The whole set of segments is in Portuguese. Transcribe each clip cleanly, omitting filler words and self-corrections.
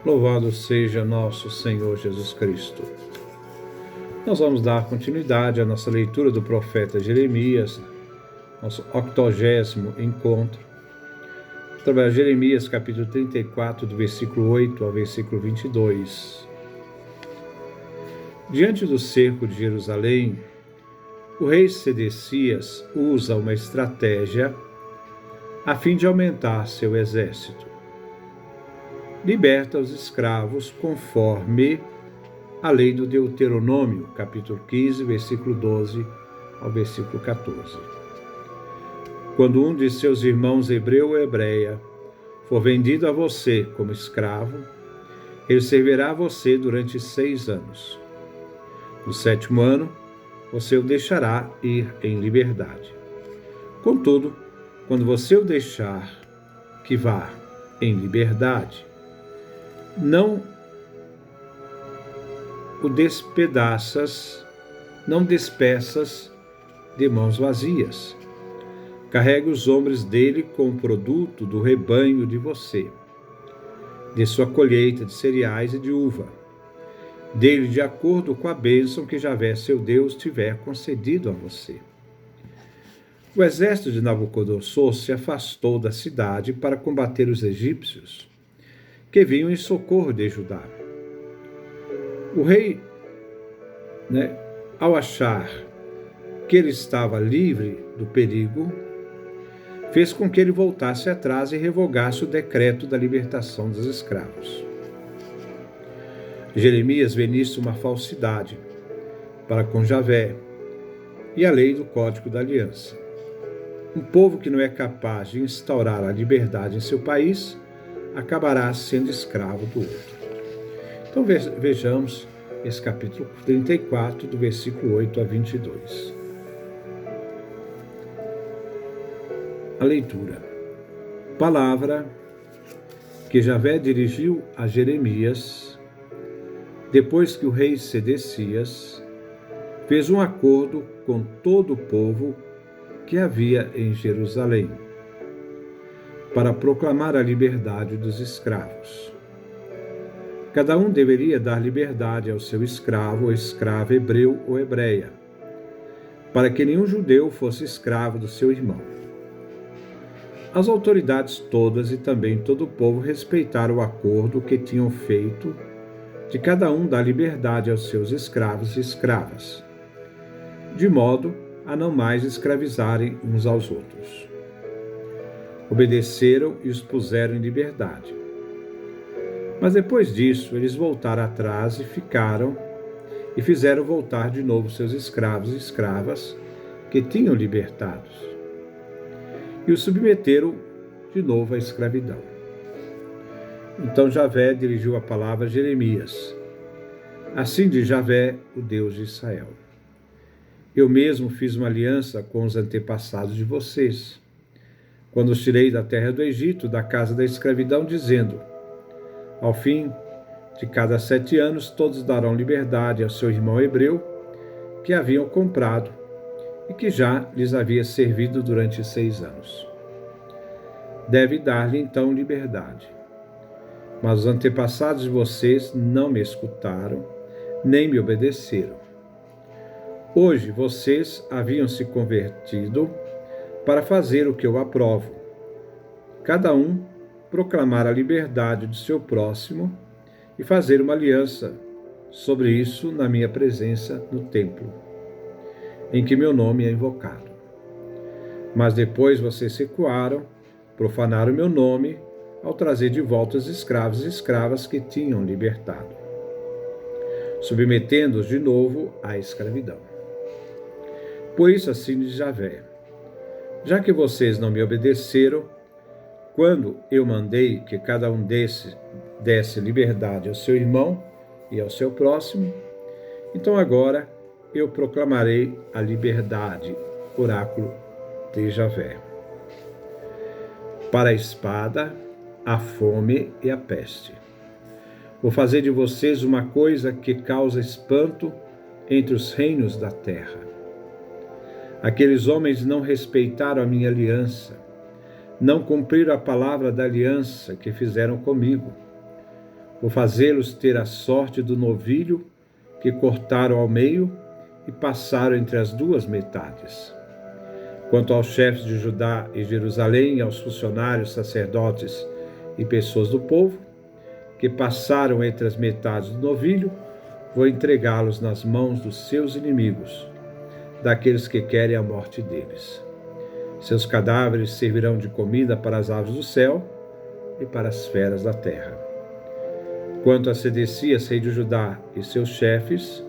Louvado seja nosso Senhor Jesus Cristo. Nós vamos dar continuidade à nossa leitura do profeta Jeremias, nosso 80º encontro, através de Jeremias, capítulo 34, do versículo 8 ao versículo 22. Diante do cerco de Jerusalém, o rei Sedecias usa uma estratégia a fim de aumentar seu exército. Liberta os escravos conforme a lei do Deuteronômio, capítulo 15, versículo 12 ao versículo 14. Quando um de seus irmãos hebreu ou hebreia for vendido a você como escravo, ele servirá a você durante 6 anos. No 7º ano, você o deixará ir em liberdade. Contudo, quando você o deixar que vá em liberdade, não o despeças de mãos vazias. Carregue os ombros dele com o produto do rebanho de você, de sua colheita de cereais e de uva. Dele de acordo com a bênção que Javé, seu Deus, tiver concedido a você. O exército de Nabucodonosor se afastou da cidade para combater os egípcios, que vinham em socorro de Judá. O rei, ao achar que ele estava livre do perigo, fez com que ele voltasse atrás e revogasse o decreto da libertação dos escravos. Jeremias vê nisso uma falsidade para com Javé e a lei do Código da Aliança. Um povo que não é capaz de instaurar a liberdade em seu país acabará sendo escravo do outro. Então vejamos esse capítulo 34, do versículo 8 a 22. A leitura. Palavra que Javé dirigiu a Jeremias depois que o rei Sedecias fez um acordo com todo o povo que havia em Jerusalém, para proclamar a liberdade dos escravos. Cada um deveria dar liberdade ao seu escravo ou escrava hebreu ou hebreia, para que nenhum judeu fosse escravo do seu irmão. As autoridades todas e também todo o povo respeitaram o acordo que tinham feito de cada um dar liberdade aos seus escravos e escravas, de modo a não mais escravizarem uns aos outros. Obedeceram e os puseram em liberdade. Mas depois disso, eles voltaram atrás e fizeram voltar de novo seus escravos e escravas que tinham libertados, e os submeteram de novo à escravidão. Então Javé dirigiu a palavra a Jeremias. Assim diz Javé, o Deus de Israel: Eu mesmo fiz uma aliança com os antepassados de vocês, quando os tirei da terra do Egito, da casa da escravidão, dizendo: Ao fim de cada 7 anos, todos darão liberdade ao seu irmão hebreu, que haviam comprado e que já lhes havia servido durante 6 anos. Deve dar-lhe então liberdade. Mas os antepassados de vocês não me escutaram, nem me obedeceram. Hoje vocês haviam se convertido para fazer o que eu aprovo. Cada um proclamar a liberdade do seu próximo e fazer uma aliança sobre isso na minha presença no templo, em que meu nome é invocado. Mas depois vocês recuaram, profanaram meu nome ao trazer de volta os escravos e escravas que tinham libertado, submetendo-os de novo à escravidão. Por isso assim diz Javé: Já que vocês não me obedeceram, quando eu mandei que cada um desse liberdade ao seu irmão e ao seu próximo, então agora eu proclamarei a liberdade, oráculo de Javé, para a espada, a fome e a peste. Vou fazer de vocês uma coisa que causa espanto entre os reinos da terra. Aqueles homens não respeitaram a minha aliança, não cumpriram a palavra da aliança que fizeram comigo. Vou fazê-los ter a sorte do novilho que cortaram ao meio e passaram entre as duas metades. Quanto aos chefes de Judá e Jerusalém, e aos funcionários, sacerdotes e pessoas do povo, que passaram entre as metades do novilho, vou entregá-los nas mãos dos seus inimigos, daqueles que querem a morte deles. Seus cadáveres servirão de comida para as aves do céu e para as feras da terra. Quanto a Sedecias, rei de Judá, e seus chefes,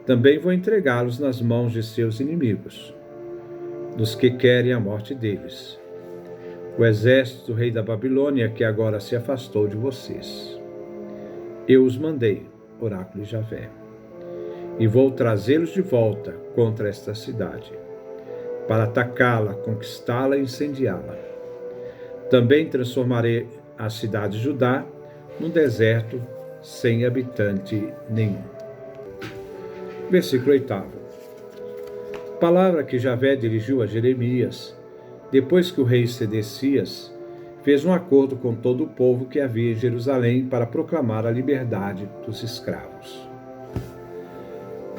também vou entregá-los nas mãos de seus inimigos, dos que querem a morte deles. O exército do rei da Babilônia, que agora se afastou de vocês. Eu os mandei, oráculo de Javé, e vou trazê-los de volta contra esta cidade, para atacá-la, conquistá-la e incendiá-la. Também transformarei a cidade de Judá num deserto sem habitante nenhum. Versículo 8. Palavra que Javé dirigiu a Jeremias, depois que o rei Sedecias fez um acordo com todo o povo que havia em Jerusalém para proclamar a liberdade dos escravos.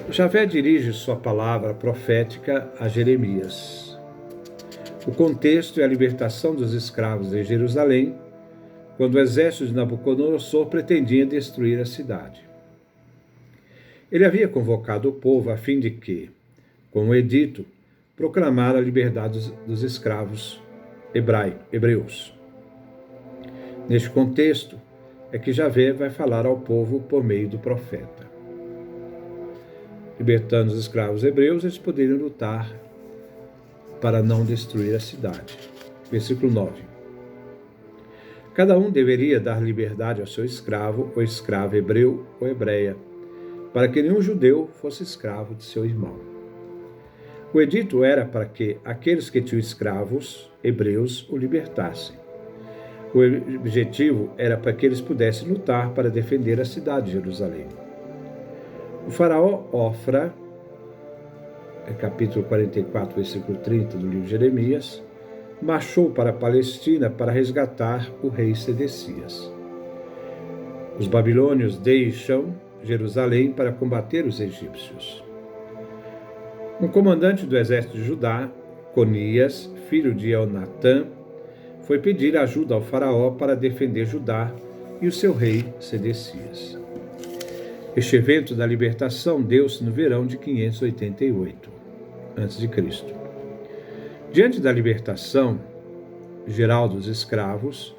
Javé dirige sua palavra profética a Jeremias. O contexto é a libertação dos escravos em Jerusalém, quando o exército de Nabucodonosor pretendia destruir a cidade. Ele havia convocado o povo a fim de que, com um edito, proclamar a liberdade dos escravos hebreus. Neste contexto é que Javé vai falar ao povo por meio do profeta. Libertando os escravos hebreus, eles poderiam lutar para não destruir a cidade. Versículo 9. Cada um deveria dar liberdade ao seu escravo ou escrava hebreu ou hebreia, para que nenhum judeu fosse escravo de seu irmão. O edito era para que aqueles que tinham escravos hebreus o libertassem. O objetivo era para que eles pudessem lutar para defender a cidade de Jerusalém. O faraó Ofra, capítulo 44, versículo 30 do livro de Jeremias, marchou para a Palestina para resgatar o rei Sedecias. Os babilônios deixam Jerusalém para combater os egípcios. Um comandante do exército de Judá, Conias, filho de Elnatã, foi pedir ajuda ao faraó para defender Judá e o seu rei Sedecias. Este evento da libertação deu-se no verão de 588 a.C. Diante da libertação geral dos escravos,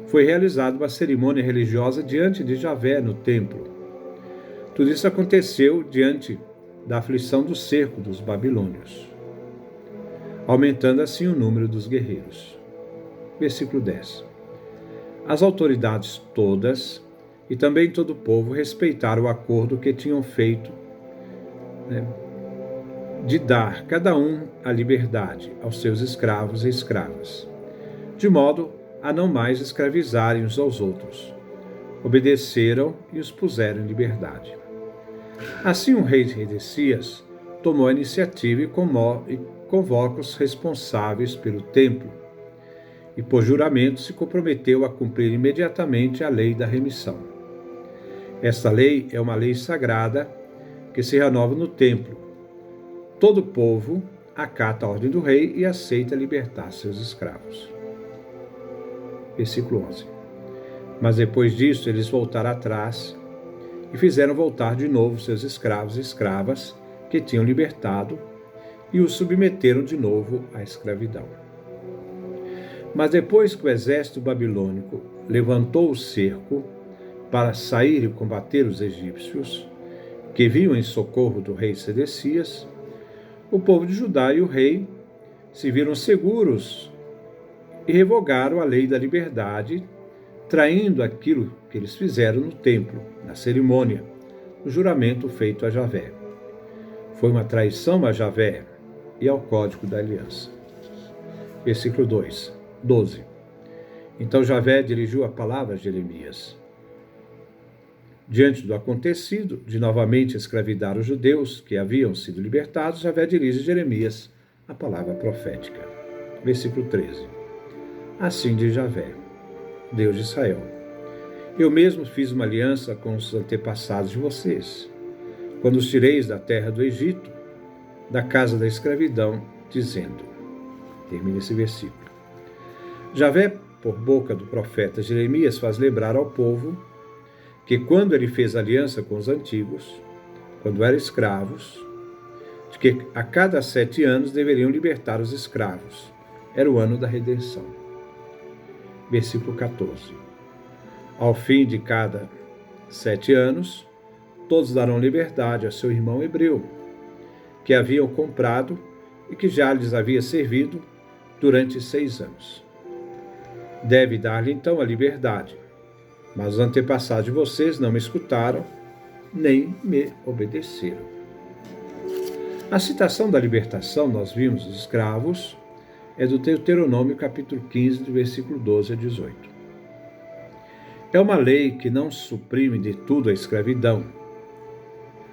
foi realizada uma cerimônia religiosa diante de Javé no templo. Tudo isso aconteceu diante da aflição do cerco dos babilônios, aumentando assim o número dos guerreiros. Versículo 10. As autoridades todas e também todo o povo respeitaram o acordo que tinham feito, de dar cada um a liberdade aos seus escravos e escravas, de modo a não mais escravizarem uns aos outros. Obedeceram e os puseram em liberdade. Assim o rei Sedecias tomou a iniciativa e convoca os responsáveis pelo templo, e por juramento se comprometeu a cumprir imediatamente a lei da remissão. Esta lei é uma lei sagrada que se renova no templo. Todo o povo acata a ordem do rei e aceita libertar seus escravos. Versículo 11. Mas depois disso eles voltaram atrás e fizeram voltar de novo seus escravos e escravas que tinham libertado e os submeteram de novo à escravidão. Mas depois que o exército babilônico levantou o cerco para sair e combater os egípcios, que vinham em socorro do rei Sedecias, o povo de Judá e o rei se viram seguros e revogaram a lei da liberdade, traindo aquilo que eles fizeram no templo, na cerimônia, no juramento feito a Javé. Foi uma traição a Javé e ao código da aliança. Versículo 12. Então Javé dirigiu a palavra a Jeremias. Diante do acontecido, de novamente escravidar os judeus que haviam sido libertados, Javé dirige a Jeremias a palavra profética. Versículo 13. Assim diz Javé, Deus de Israel: Eu mesmo fiz uma aliança com os antepassados de vocês, quando os tirei da terra do Egito, da casa da escravidão, dizendo, termina esse versículo, Javé, por boca do profeta Jeremias, faz lembrar ao povo que quando ele fez aliança com os antigos, quando eram escravos, de que a cada 7 anos deveriam libertar os escravos. Era o ano da redenção. Versículo 14. Ao fim de cada 7 anos, todos darão liberdade a seu irmão hebreu, que haviam comprado e que já lhes havia servido durante 6 anos. Deve dar-lhe então a liberdade, mas os antepassados de vocês não me escutaram, nem me obedeceram. A citação da libertação, nós vimos, dos escravos, é do Deuteronômio capítulo 15, do versículo 12 a 18. É uma lei que não suprime de tudo a escravidão,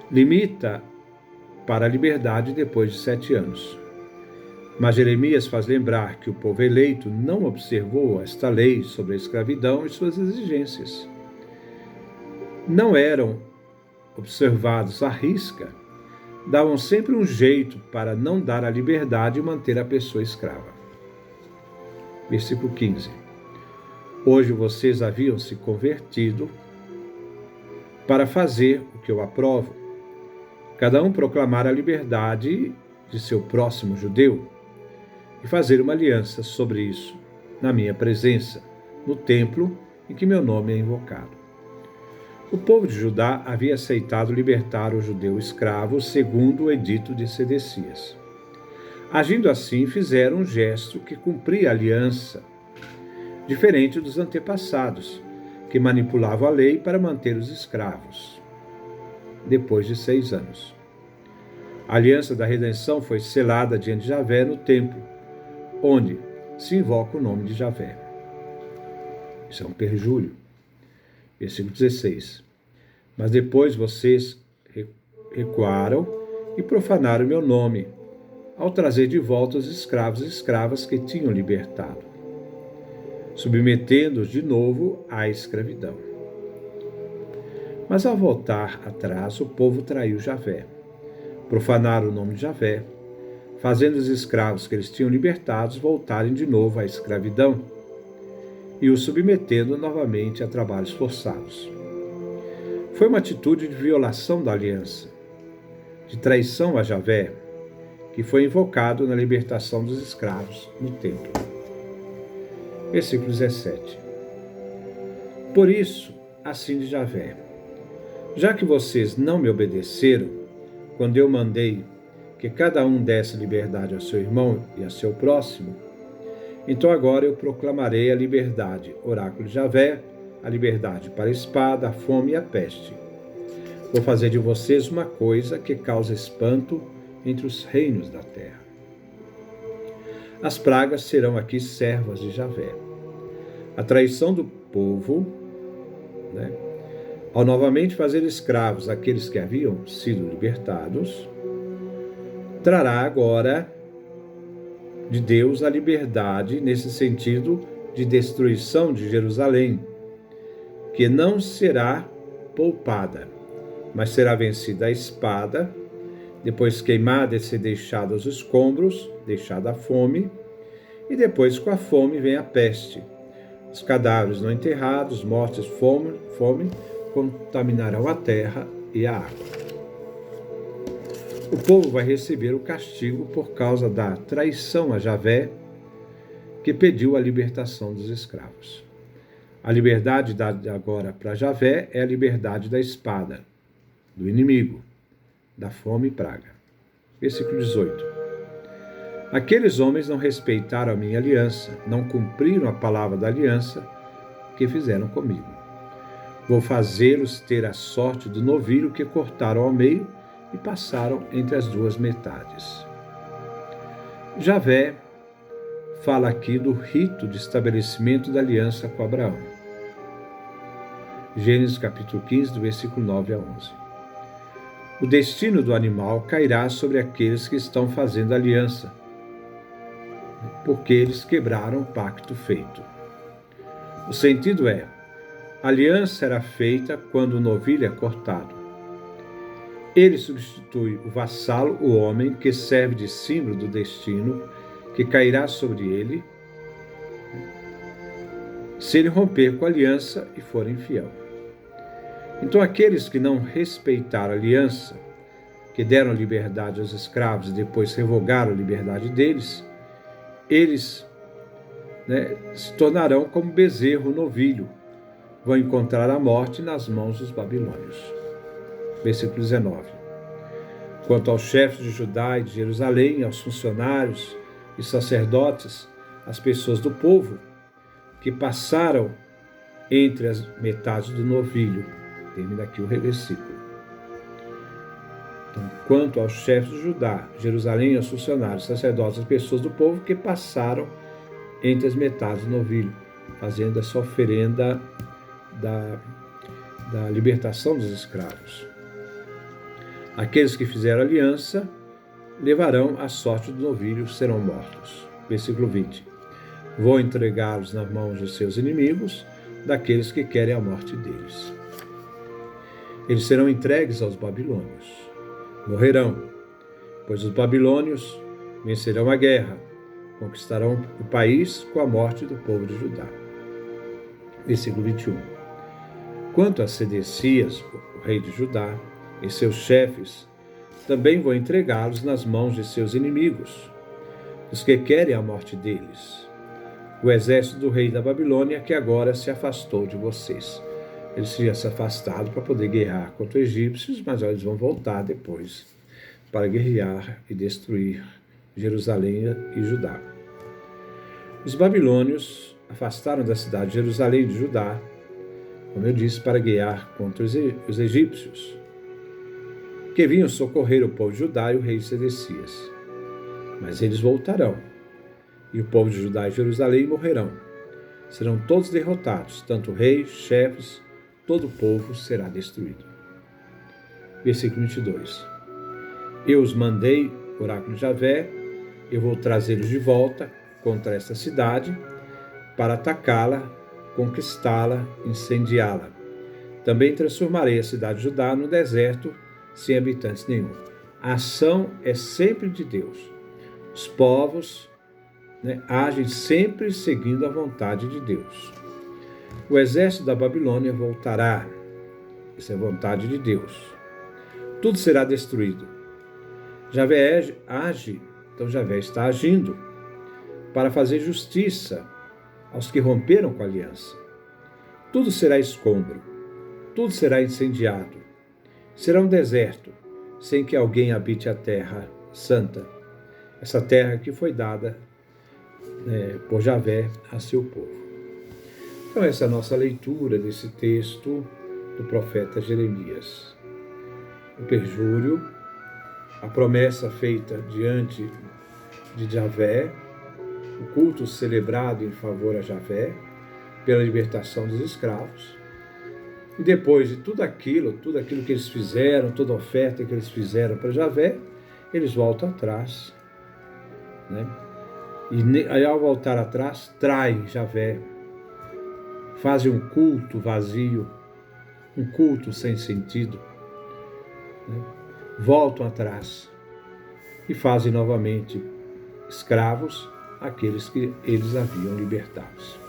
limita para a liberdade depois de 7 anos. Mas Jeremias faz lembrar que o povo eleito não observou esta lei sobre a escravidão e suas exigências. Não eram observados à risca, davam sempre um jeito para não dar a liberdade e manter a pessoa escrava. Versículo 15. Hoje vocês haviam se convertido para fazer o que eu aprovo, cada um proclamar a liberdade de seu próximo judeu e fazer uma aliança sobre isso, na minha presença, no templo em que meu nome é invocado. O povo de Judá havia aceitado libertar o judeu escravo segundo o edito de Sedecias. Agindo assim, fizeram um gesto que cumpria a aliança, diferente dos antepassados, que manipulavam a lei para manter os escravos, depois de 6 anos. A aliança da redenção foi selada diante de Javé no templo, onde se invoca o nome de Javé. Isso é um perjúrio. Versículo 16. Mas depois vocês recuaram e profanaram meu nome, ao trazer de volta os escravos e escravas que tinham libertado, submetendo-os de novo à escravidão. Mas ao voltar atrás, o povo traiu Javé, profanaram o nome de Javé, fazendo os escravos que eles tinham libertados voltarem de novo à escravidão e os submetendo novamente a trabalhos forçados. Foi uma atitude de violação da aliança, de traição a Javé, que foi invocado na libertação dos escravos no templo. Versículo 17. Por isso, assim diz Javé, já que vocês não me obedeceram, quando eu mandei que cada um desse liberdade ao seu irmão e a seu próximo, então agora eu proclamarei a liberdade, oráculo de Javé, a liberdade para a espada, a fome e a peste. Vou fazer de vocês uma coisa que causa espanto entre os reinos da terra. As pragas serão aqui servas de Javé. A traição do povo, ao novamente fazer escravos aqueles que haviam sido libertados, trará agora de Deus a liberdade nesse sentido de destruição de Jerusalém, que não será poupada, mas será vencida a espada, depois queimada e ser deixada aos escombros, deixada a fome, e depois com a fome vem a peste. Os cadáveres não enterrados, mortes, fome, contaminarão a terra e a água. O povo vai receber o castigo por causa da traição a Javé, que pediu a libertação dos escravos. A liberdade dada agora para Javé é a liberdade da espada, do inimigo, da fome e praga. Versículo 18. Aqueles homens não respeitaram a minha aliança, não cumpriram a palavra da aliança que fizeram comigo. Vou fazê-los ter a sorte do novilho que cortaram ao meio e passaram entre as duas metades. Javé fala aqui do rito de estabelecimento da aliança com Abraão. Gênesis capítulo 15, do versículo 9 a 11. O destino do animal cairá sobre aqueles que estão fazendo aliança, porque eles quebraram o pacto feito. O sentido é, A aliança era feita quando o novilho é cortado. Ele substitui o vassalo, o homem, que serve de símbolo do destino que cairá sobre ele, se ele romper com a aliança e for infiel. Então, aqueles que não respeitaram a aliança, que deram liberdade aos escravos e depois revogaram a liberdade deles, eles se tornarão como bezerro novilho, vão encontrar a morte nas mãos dos babilônios. Versículo 19. Quanto aos chefes de Judá e de Jerusalém, aos funcionários e sacerdotes, as pessoas do povo, que passaram entre as metades do novilho. Termina aqui o versículo. Então, quanto aos chefes de Judá, Jerusalém, aos funcionários, sacerdotes, as pessoas do povo que passaram entre as metades do novilho, fazendo essa oferenda da libertação dos escravos. Aqueles que fizeram aliança levarão a sorte do novilho, serão mortos. Versículo 20. Vou entregá-los nas mãos de seus inimigos, daqueles que querem a morte deles. Eles serão entregues aos babilônios. Morrerão, pois os babilônios vencerão a guerra, conquistarão o país com a morte do povo de Judá. Versículo 21. Quanto a Sedecias, o rei de Judá, e seus chefes, também vou entregá-los nas mãos de seus inimigos, os que querem a morte deles. O exército do rei da Babilônia, que agora se afastou de vocês. Eles tinham se afastado para poder guerrear contra os egípcios, mas eles vão voltar depois para guerrear e destruir Jerusalém e Judá. Os babilônios afastaram da cidade de Jerusalém e de Judá, como eu disse, para guerrear contra os egípcios, que vinham socorrer o povo de Judá e o rei Sedecias. Mas eles voltarão, e o povo de Judá e Jerusalém morrerão. Serão todos derrotados, tanto reis, chefes, todo o povo será destruído. Versículo 22. Eu os mandei, oráculo de Javé, eu vou trazê-los de volta contra esta cidade, para atacá-la, conquistá-la, incendiá-la. Também transformarei a cidade de Judá no deserto, sem habitantes nenhum. A ação é sempre de Deus. Os povos agem sempre seguindo a vontade de Deus. O exército da Babilônia voltará. Isso é vontade de Deus. Tudo será destruído. Javé age, então Javé está agindo para fazer justiça aos que romperam com a aliança. Tudo será escombro, tudo será incendiado. Será um deserto, sem que alguém habite a terra santa, essa terra que foi dada por Javé a seu povo. Então, essa é a nossa leitura desse texto do profeta Jeremias. O perjúrio, a promessa feita diante de Javé, o culto celebrado em favor a Javé, pela libertação dos escravos. E depois de tudo aquilo que eles fizeram, toda a oferta que eles fizeram para Javé, eles voltam atrás. E aí, ao voltar atrás, traem Javé, fazem um culto vazio, um culto sem sentido. Voltam atrás e fazem novamente escravos aqueles que eles haviam libertados.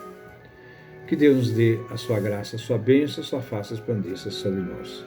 Que Deus nos dê a sua graça, a sua bênção, a sua face resplandeça sobre nós.